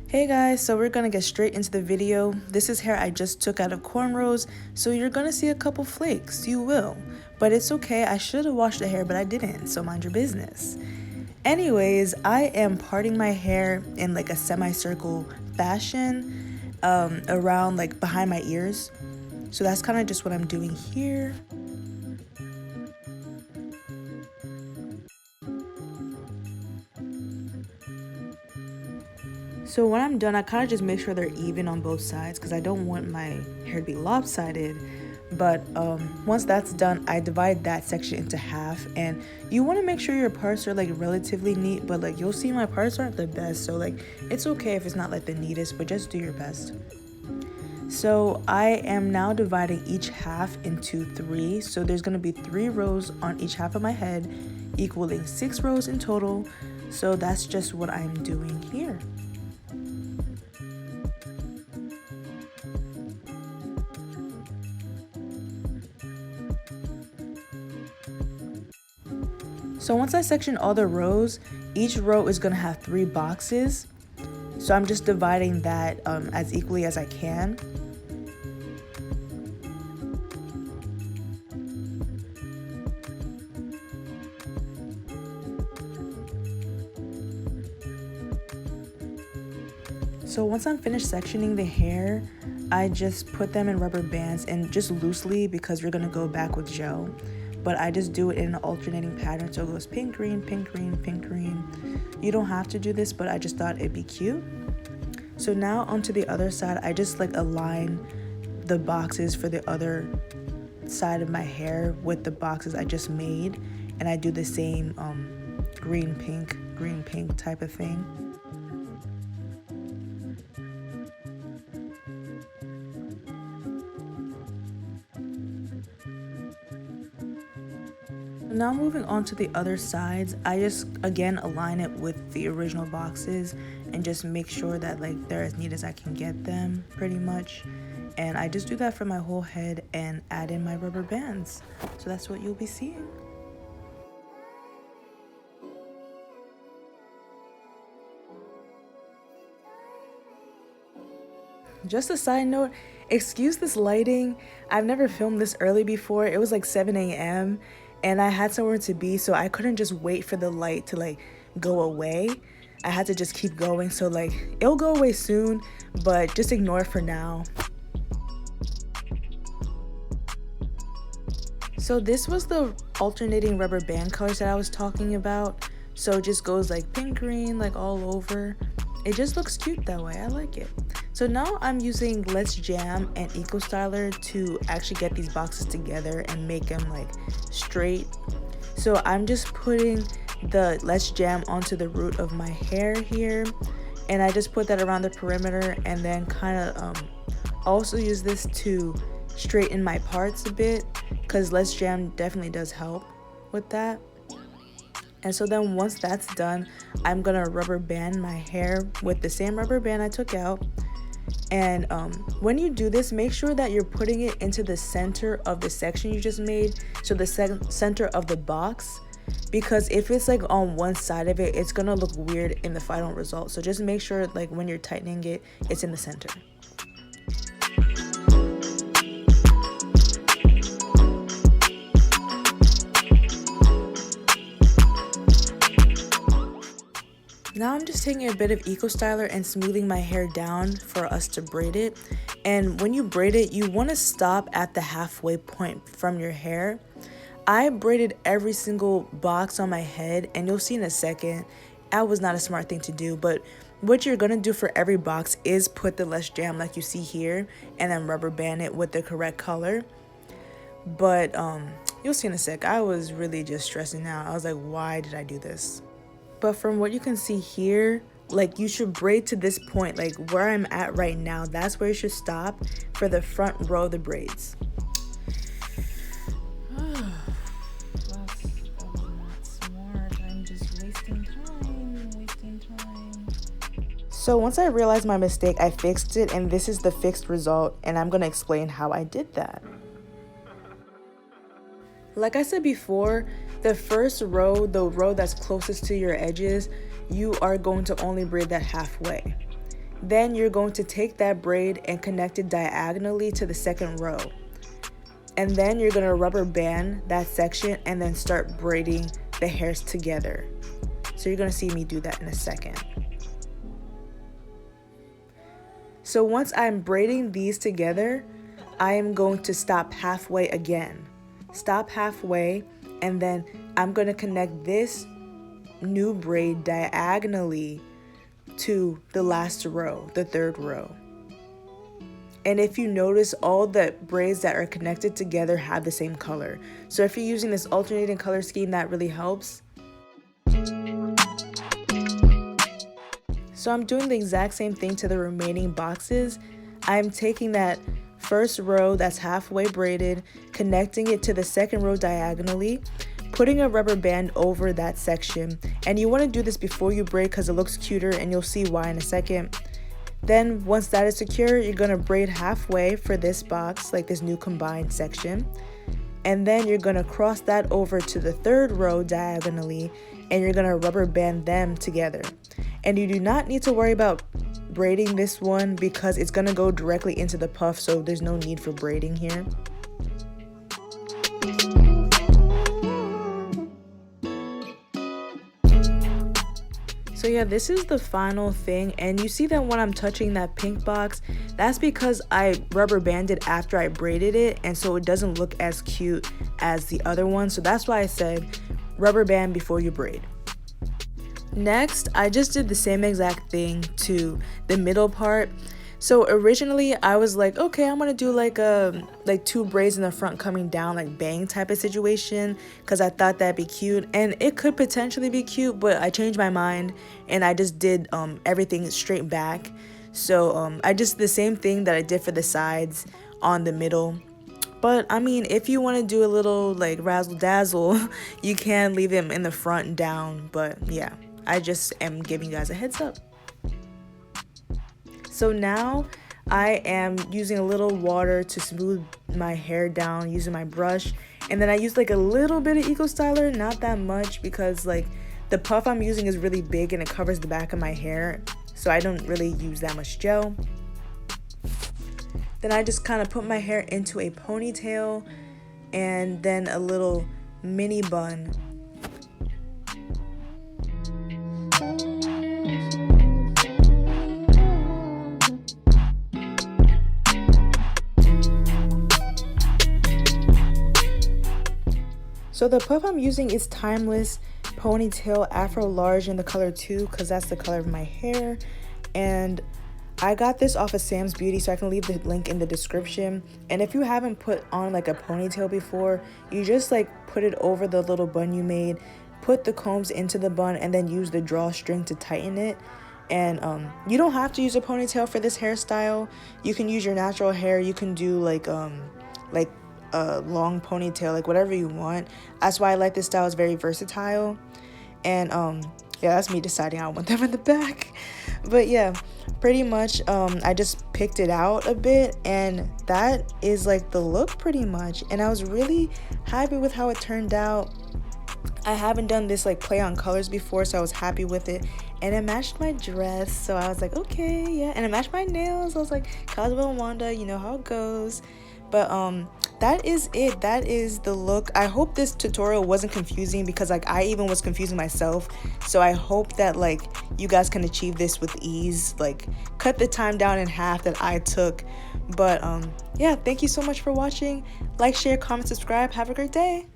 Hey guys, so we're gonna get straight into the video. This is hair I just took out of cornrows, so you're gonna see a couple flakes, you will. But it's okay, I should have washed the hair, but I didn't, so mind your business. Anyways, I am parting my hair in like a semicircle fashion around like behind my ears. So that's kind of just what I'm doing here. So when I'm done, I kind of just make sure they're even on both sides because I don't want my hair to be lopsided. But once that's done, I divide that section into half, and you want to make sure your parts are like relatively neat, but like you'll see my parts aren't the best, so like it's okay if it's not like the neatest, but just do your best. So I am now dividing each half into 3, so there's going to be 3 rows on each half of my head, equaling 6 rows in total. So that's just what I'm doing here. So once I section all the rows, each row is gonna have 3 boxes. So I'm just dividing that as equally as I can. So once I'm finished sectioning the hair, I just put them in rubber bands and just loosely because we're gonna go back with gel. But I just do it in an alternating pattern, so it goes pink, green, pink, green, pink, green. You don't have to do this, but I just thought it'd be cute. So now onto the other side, I just like align the boxes for the other side of my hair with the boxes I just made, and I do the same green, pink type of thing. Now moving on to the other sides, I just again align it with the original boxes and just make sure that like they're as neat as I can get them pretty much. And I just do that for my whole head and add in my rubber bands. So that's what you'll be seeing. Just a side note, excuse this lighting. I've never filmed this early before. It was like 7 a.m. and I had somewhere to be, so I couldn't just wait for the light to like go away. I had to just keep going, so like it'll go away soon, but just ignore it for now. So this was the alternating rubber band colors that I was talking about. So it just goes like pink, green, like all over. It just looks cute that way. I like it. So now I'm using Let's Jam and Eco Styler to actually get these boxes together and make them like straight. So I'm just putting the Let's Jam onto the root of my hair here, and I just put that around the perimeter, and then kind of also use this to straighten my parts a bit because Let's Jam definitely does help with that. And so then once that's done, I'm gonna rubber band my hair with the same rubber band I took out. And when you do this, make sure that you're putting it into the center of the section you just made, so the center of the box, because if it's like on one side of it, it's gonna look weird in the final result. So just make sure like when you're tightening it, it's in the center. Now I'm just taking a bit of Eco Styler and smoothing my hair down for us to braid it. And when you braid it, you want to stop at the halfway point from your hair. I braided every single box on my head, and you'll see in a second, that was not a smart thing to do. But what you're going to do for every box is put the Let's Jam like you see here, and then rubber band it with the correct color. But you'll see in a sec, I was really just stressing out. I was like, why did I do this? But from what you can see here, like you should braid to this point, like where I'm at right now, that's where you should stop for the front row of the braids. That's not smart. I'm just wasting time. So once I realized my mistake, I fixed it, and this is the fixed result, and I'm gonna explain how I did that. Like I said before, the first row, the row that's closest to your edges, you are going to only braid that halfway. Then you're going to take that braid and connect it diagonally to the second row. And then you're gonna rubber band that section and then start braiding the hairs together. So you're gonna see me do that in a second. So once I'm braiding these together, I am going to stop halfway again. Stop halfway, and then I'm gonna connect this new braid diagonally to the last row, the third row. And if you notice, all the braids that are connected together have the same color. So if you're using this alternating color scheme, that really helps. So I'm doing the exact same thing to the remaining boxes. I'm taking that first row that's halfway braided, connecting it to the second row diagonally, putting a rubber band over that section. And you want to do this before you braid because it looks cuter, and you'll see why in a second. Then once that is secure, you're going to braid halfway for this box, like this new combined section. And then you're going to cross that over to the third row diagonally, and you're going to rubber band them together. And you do not need to worry about braiding this one because it's going to go directly into the puff, so there's no need for braiding here. So yeah, this is the final thing, and you see that when I'm touching that pink box, that's because I rubber banded after I braided it, and so it doesn't look as cute as the other one. So that's why I said rubber band before you braid. Next, I just did the same exact thing to the middle part. So originally I was like, okay, I'm gonna do like two braids in the front coming down, like bang type of situation, because I thought that'd be cute, and it could potentially be cute, but I changed my mind and I just did everything straight back. So I just did the same thing that I did for the sides on the middle. But I mean, if you want to do a little like razzle dazzle, you can leave them in the front and down. But yeah, I just am giving you guys a heads up. So now I am using a little water to smooth my hair down using my brush. And then I use like a little bit of Eco Styler, not that much, because like the puff I'm using is really big and it covers the back of my hair. So I don't really use that much gel. Then I just kind of put my hair into a ponytail and then a little mini bun. So the puff I'm using is Timeless Ponytail Afro Large in the color 2, because that's the color of my hair. And I got this off of Sam's Beauty, so I can leave the link in the description. And if you haven't put on like a ponytail before, you just like put it over the little bun you made, put the combs into the bun, and then use the drawstring to tighten it. And you don't have to use a ponytail for this hairstyle. You can use your natural hair. You can do like a long ponytail, like whatever you want. That's why I like this style. It's very versatile. And yeah, that's me deciding I want them in the back. But yeah, pretty much I just picked it out a bit, and that is like the look pretty much. And I was really happy with how it turned out. I haven't done this like play on colors before, so I was happy with it. And it matched my dress, so I was like, okay, yeah. And it matched my nails. I was like, Cosmo and Wanda, you know how it goes. But that is it. That is the look. I hope this tutorial wasn't confusing, because like I even was confusing myself. So I hope that like you guys can achieve this with ease, like cut the time down in half that I took. But yeah, thank you so much for watching. Like, share, comment, subscribe. Have a great day.